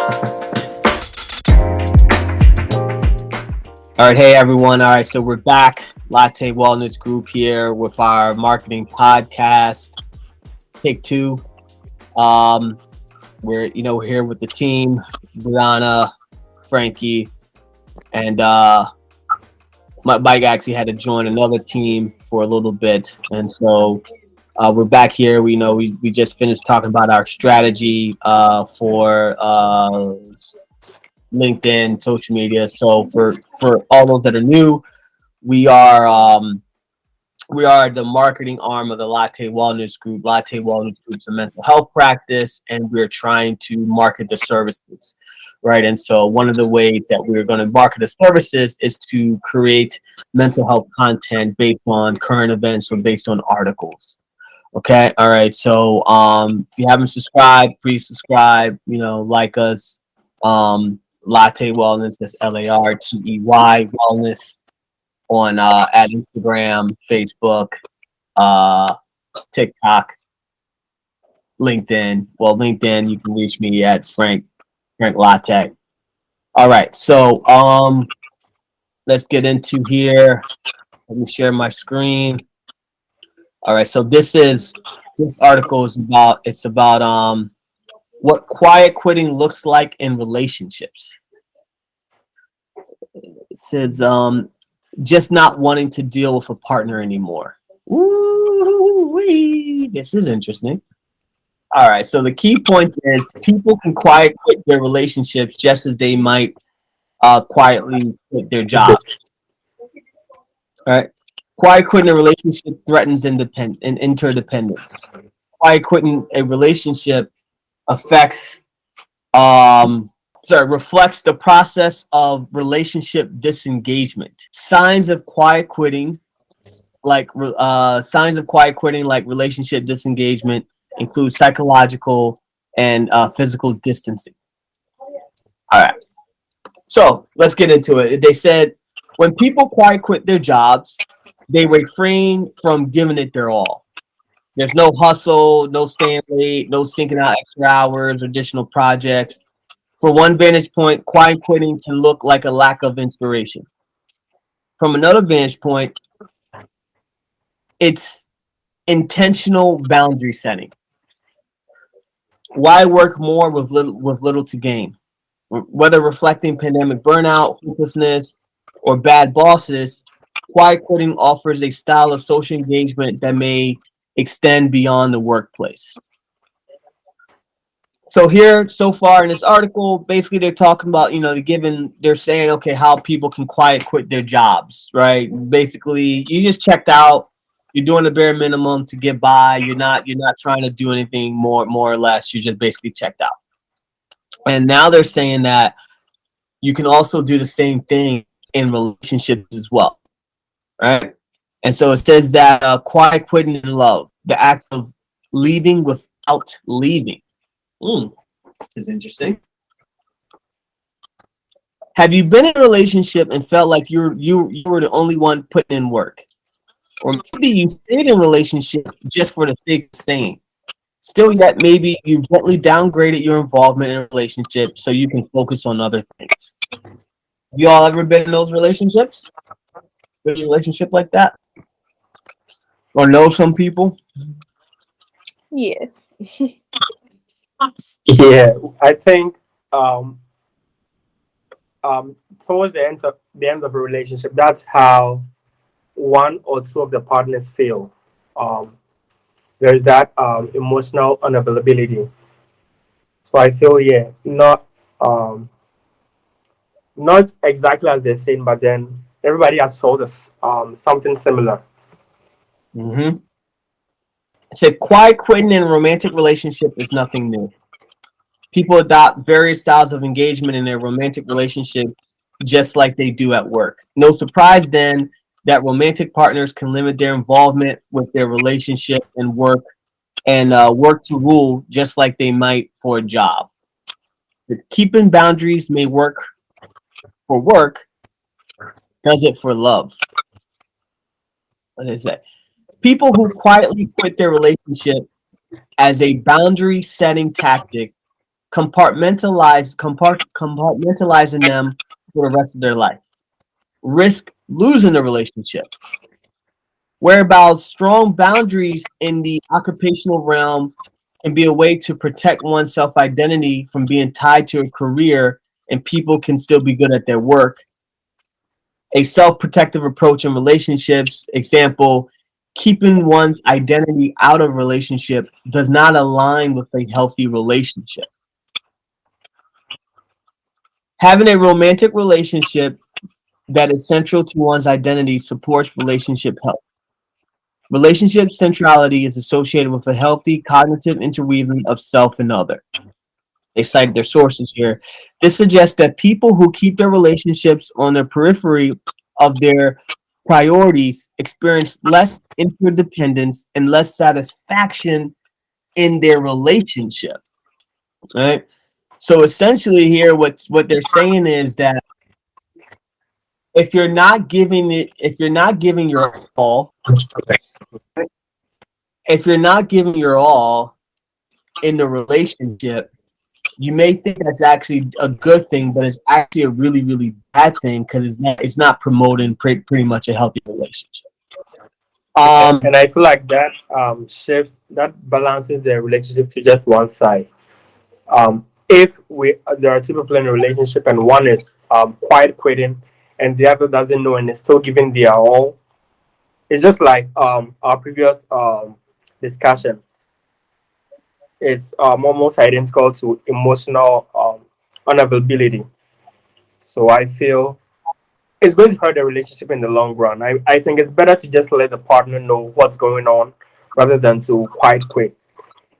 All right, hey everyone. All right, so we're back, Latte Wellness Group here with our marketing podcast, Take Two. Um, we're here with the team, Brianna, Frankie, and Mike actually had to join another team for a little bit, and so we're back here. We just finished talking about our strategy for LinkedIn, social media. So for all those that are new, we are the marketing arm of the Latte Wellness Group. Latte Wellness Group is a mental health practice, and we're trying to market the services, right? And so one of the ways that we're going to market the services is to create mental health content based on current events or based on articles. Okay, all right. So if you haven't subscribed, please subscribe. Like us. Latte Wellness, that's Lartey Wellness on at Instagram, Facebook, TikTok, LinkedIn. Well, LinkedIn, you can reach me at Frank Latte. All right, so let's get into here. Let me share my screen. All right, so this article is about what quiet quitting looks like in relationships. It says just not wanting to deal with a partner anymore. Woo-wee. This is interesting. All right, so the key point is people can quiet quit their relationships just as they might quietly quit their job. All right, quiet quitting a relationship threatens interdependence. Quiet quitting a relationship affects reflects the process of relationship disengagement. Signs of quiet quitting, like relationship disengagement, include psychological and physical distancing. All right, so let's get into it. They said when people quiet quit their jobs, they refrain from giving it their all. There's no hustle, no staying late, no sinking out extra hours, additional projects. For one vantage point, quiet quitting can look like a lack of inspiration. From another vantage point, it's intentional boundary setting. Why work more with little to gain? Whether reflecting pandemic burnout, hopelessness, or bad bosses, quiet quitting offers a style of social engagement that may extend beyond the workplace. So here, so far in this article, basically they're talking about, they're saying, okay, how people can quiet quit their jobs, right? Basically, you just checked out, you're doing the bare minimum to get by. You're not trying to do anything more or less. You just basically checked out. And now they're saying that you can also do the same thing in relationships as well, right? And so it says that quiet quitting in love, the act of leaving without leaving. This is interesting. Have you been in a relationship and felt like you were the only one putting in work? Or maybe you stayed in a relationship just for the sake of staying. Still yet, maybe you gently downgraded your involvement in a relationship so you can focus on other things. You all ever been in those relationships? Been in a relationship like that? Or know some people? Yes. Yeah, I think um, towards the end of a relationship, that's how one or two of the partners feel. Um, there's that emotional unavailability. So I feel, yeah, not exactly as they're saying, but then everybody has told us something similar. Mm-hmm. So quiet quitting in a romantic relationship is nothing new. People adopt various styles of engagement in their romantic relationship just like they do at work. No surprise then that romantic partners can limit their involvement with their relationship and work to rule just like they might for a job. But keeping boundaries may work for work, does it for love? What is that? People who quietly quit their relationship as a boundary setting tactic compartmentalizing them for the rest of their life. Risk losing the relationship. Whereabouts strong boundaries in the occupational realm can be a way to protect one's self identity from being tied to a career, and people can still be good at their work. A self protective approach in relationships, example, keeping one's identity out of relationship does not align with a healthy relationship. Having a romantic relationship that is central to one's identity supports relationship health. Relationship centrality is associated with a healthy cognitive interweaving of self and other. They cited their sources here. This suggests that people who keep their relationships on the periphery of their priorities experience less interdependence and less satisfaction in their relationship. Right? So essentially here what they're saying is that if you're not giving your all, if you're not giving your all in the relationship, you may think that's actually a good thing, but it's actually a really, really bad thing because it's not promoting pretty much a healthy relationship. And I feel like that shifts, that balances the relationship to just one side. If we there are two people in a relationship and one is quiet quitting and the other doesn't know and is still giving their all, it's just like our previous discussion. It's almost identical to emotional unavailability. So I feel it's going to hurt the relationship in the long run. I think it's better to just let the partner know what's going on rather than to quite quit.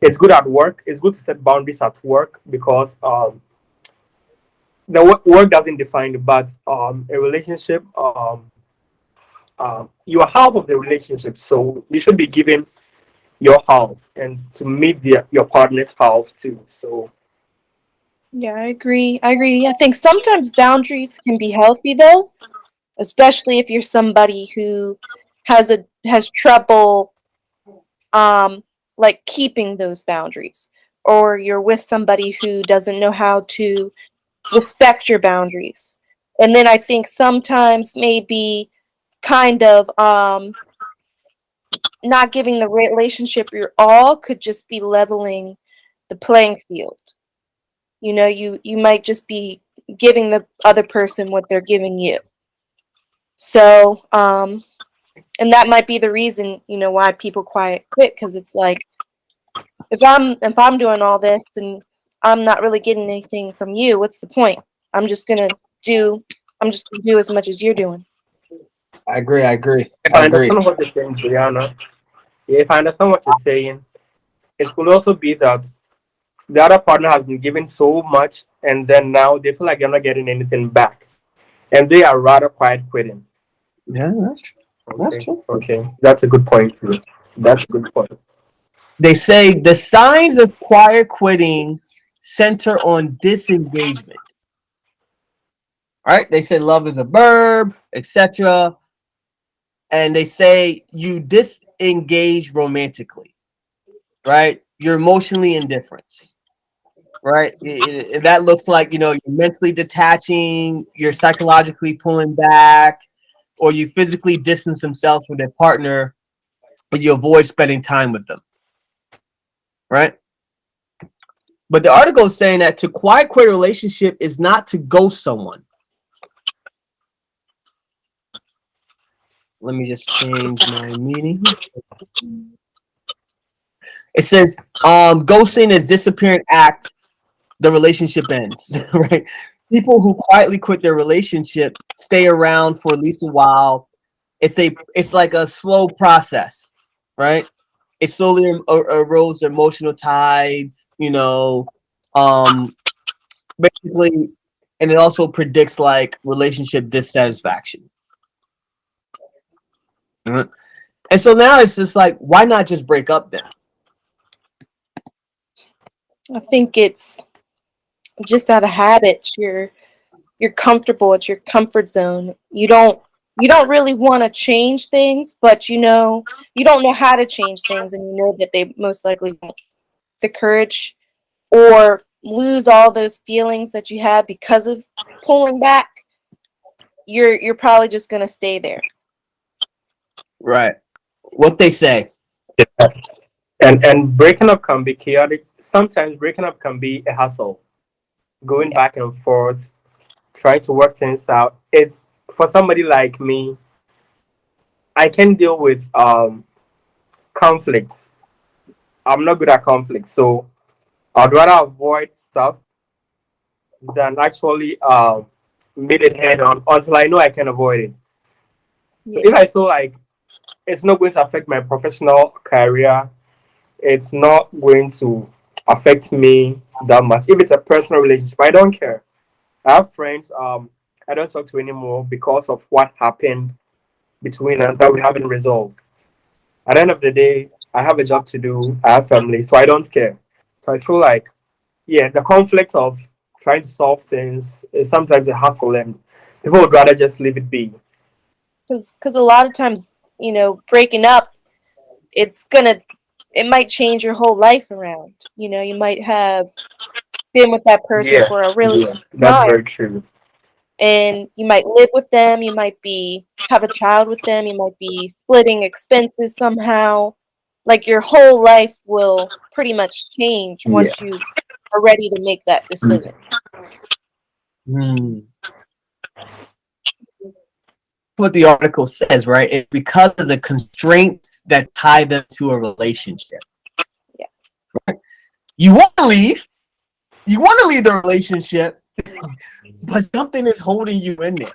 It's good at work. It's good to set boundaries at work because the work doesn't define it, but a relationship, you are half of the relationship, so you should be giving your half and to meet your partner's half too. So Yeah, I agree. I agree. I think sometimes boundaries can be healthy though, especially if you're somebody who has trouble like keeping those boundaries, or you're with somebody who doesn't know how to respect your boundaries. And then I think sometimes maybe kind of not giving the relationship your all could just be leveling the playing field. You know, you might just be giving the other person what they're giving you. So, and that might be the reason, you know, why people quiet quit, because it's like if I'm doing all this and I'm not really getting anything from you, what's the point? I'm just gonna do I'm just gonna do as much as you're doing. I agree. I agree. if I I agree. understand what you're saying, Brianna, if I understand what you're saying, it could also be that the other partner has been given so much and then now they feel like they're not getting anything back. And they are rather quiet quitting. Yeah, that's true. That's Okay. true. Okay. That's a good point too. That's a good point. They say the signs of quiet quitting center on disengagement. All right. They say love is a verb, etc. And they say you disengage romantically, right? You're emotionally indifferent, right? That looks like, you're mentally detaching, you're psychologically pulling back, or you physically distance themselves from their partner, but you avoid spending time with them, right? But the article is saying that to quiet quit a relationship is not to ghost someone. Let me just change my meaning. It says ghosting is disappearing act, the relationship ends, right? People who quietly quit their relationship stay around for at least a while. It's like a slow process, right? It slowly erodes their emotional tides, basically, and it also predicts like relationship dissatisfaction. Mhm. And so now it's just like, why not just break up then? I think it's just out of habit. You're comfortable. It's your comfort zone. You don't really want to change things, but you don't know how to change things, and you know that they most likely won't. The courage, or lose all those feelings that you had because of pulling back, you're probably just gonna stay there. Right. What they say. Yeah. And breaking up can be chaotic. Sometimes breaking up can be a hassle. Going Yeah. back and forth, trying to work things out. It's for somebody like me, I can deal with conflicts. I'm not good at conflict, so I'd rather avoid stuff than actually meet it head on until I know I can avoid it. So Yeah. if I feel like it's not going to affect my professional career, it's not going to affect me that much. If it's a personal relationship, I don't care. I have friends I don't talk to anymore because of what happened between us that we haven't resolved. At the end of the day, I have a job to do, I have family, so I don't care. So I feel like, yeah, the conflict of trying to solve things is sometimes a hassle, and people would rather just leave it be. Because a lot of times, breaking up, it's gonna it might change your whole life around. You might have been with that person Yeah, for a really yeah, long that's time, very true. and you might live with them, you might be have a child with them, you might be splitting expenses somehow. Like your whole life will pretty much change Yeah. once you are ready to make that Mm. decision. Hmm. What the article says, right? It's because of the constraints that tie them to a relationship. Yeah. You want to leave. You want to leave the relationship, but something is holding you in there,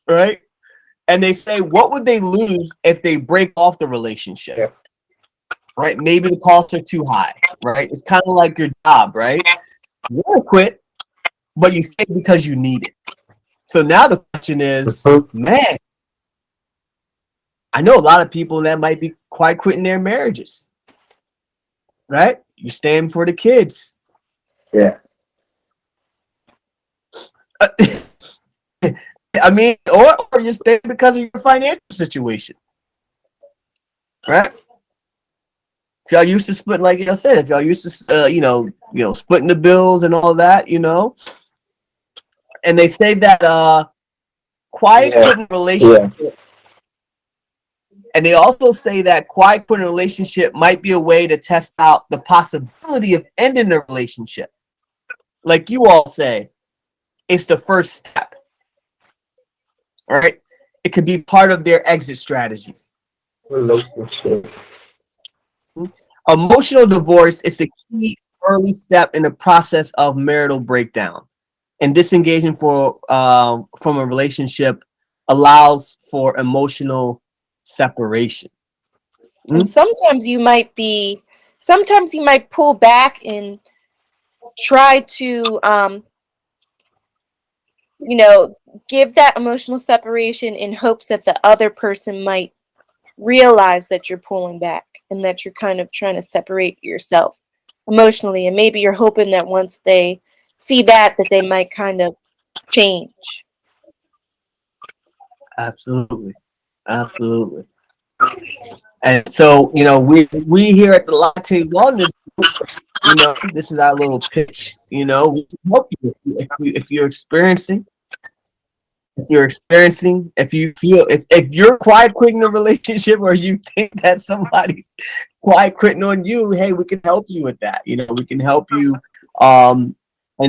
right? And they say, what would they lose if they break off the relationship? Yeah. Right? Maybe the costs are too high, right? It's kind of like your job, right? You want to quit, but you stay because you need it. So now the question is, Mhm. man, I know a lot of people that might be quite quitting their marriages, right? You're staying for the kids. Yeah. I mean, or you're staying because of your financial situation, right? If y'all used to split, like I said, if y'all used to, splitting the bills and all that, and they say that quiet Yeah. quitting Yeah. relationship, and they also say that quiet quitting relationship might be a way to test out the possibility of ending the relationship. Like you all say, it's the first step, right? It could be part of their exit strategy. Relationship. Emotional divorce is the key early step in the process of marital breakdown, and disengaging from a relationship allows for emotional separation. And Mm? sometimes you might pull back and try to you know, give that emotional separation in hopes that the other person might realize that you're pulling back and that you're kind of trying to separate yourself emotionally. And maybe you're hoping that once they see that they might kind of change. Absolutely, absolutely. And so, we here at the Latte Wellness Group, this is our little pitch. We can help you if you feel if you're quiet quitting a relationship or you think that somebody's quiet quitting on you, hey, we can help you with that. We can help you. And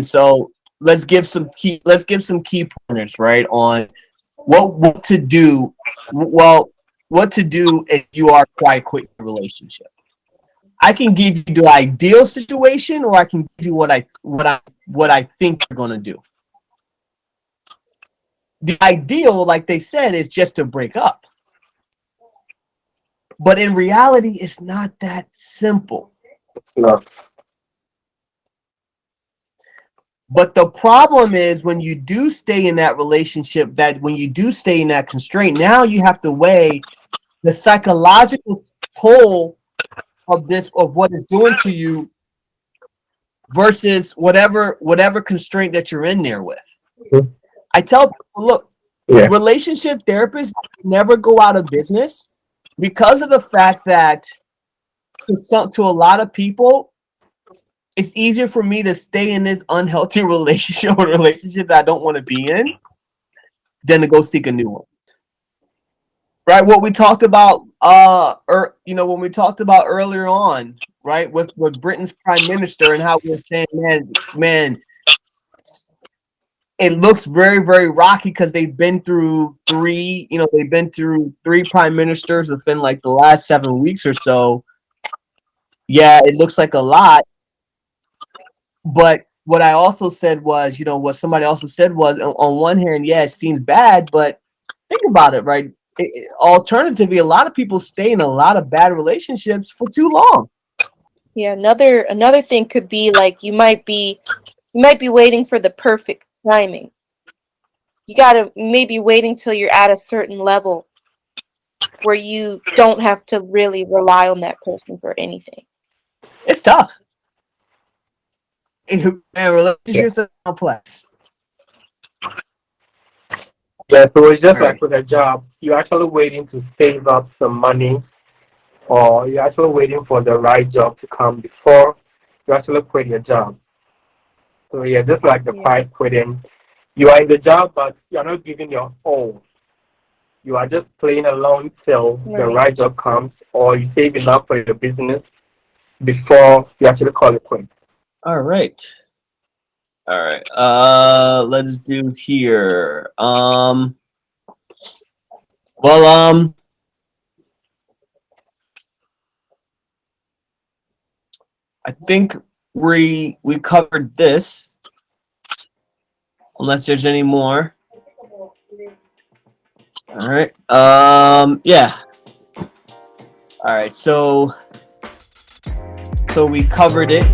so let's give some key pointers, right, on what to do. Well, what to do if you are quiet quitting a relationship. I can give you the ideal situation, or I can give you what I think you're gonna do. The ideal, like they said, is just to break up. But in reality, it's not that simple. No. But the problem is when you do stay in that relationship, that when you do stay in that constraint, now you have to weigh the psychological toll of what it's doing to you versus whatever constraint that you're in there with. Mhm. I tell people, look, Yeah. relationship therapists never go out of business because of the fact that to a lot of people, it's easier for me to stay in this unhealthy relationship or relationship that I don't want to be in than to go seek a new one. Right? What we talked about, when we talked about earlier on, right, with Britain's prime minister and how we were saying, man, it looks very, very rocky because they've been through three prime ministers within like the last 7 weeks or so. Yeah, it looks like a lot. But what I also said was, what somebody also said was, on one hand, yeah, it seems bad, but think about it, right? Alternatively, a lot of people stay in a lot of bad relationships for too long. Yeah, another thing could be like you might be waiting for the perfect timing. You gotta maybe waiting till you're at a certain level where you don't have to really rely on that person for anything. It's tough. And relationships are complex. Yeah, so it's just All like right. with a job, you're actually waiting to save up some money, or you're actually waiting for the right job to come before you actually quit your job. So yeah, just like the quiet quitting, you are in the job, but you're not giving your all. You are just playing along till the Right. right job comes, or you save enough for your business before you actually call it quits. All right. All right. Let's do here. Well, I think we covered this. Unless there's any more. All right. Yeah. All right. So we covered it.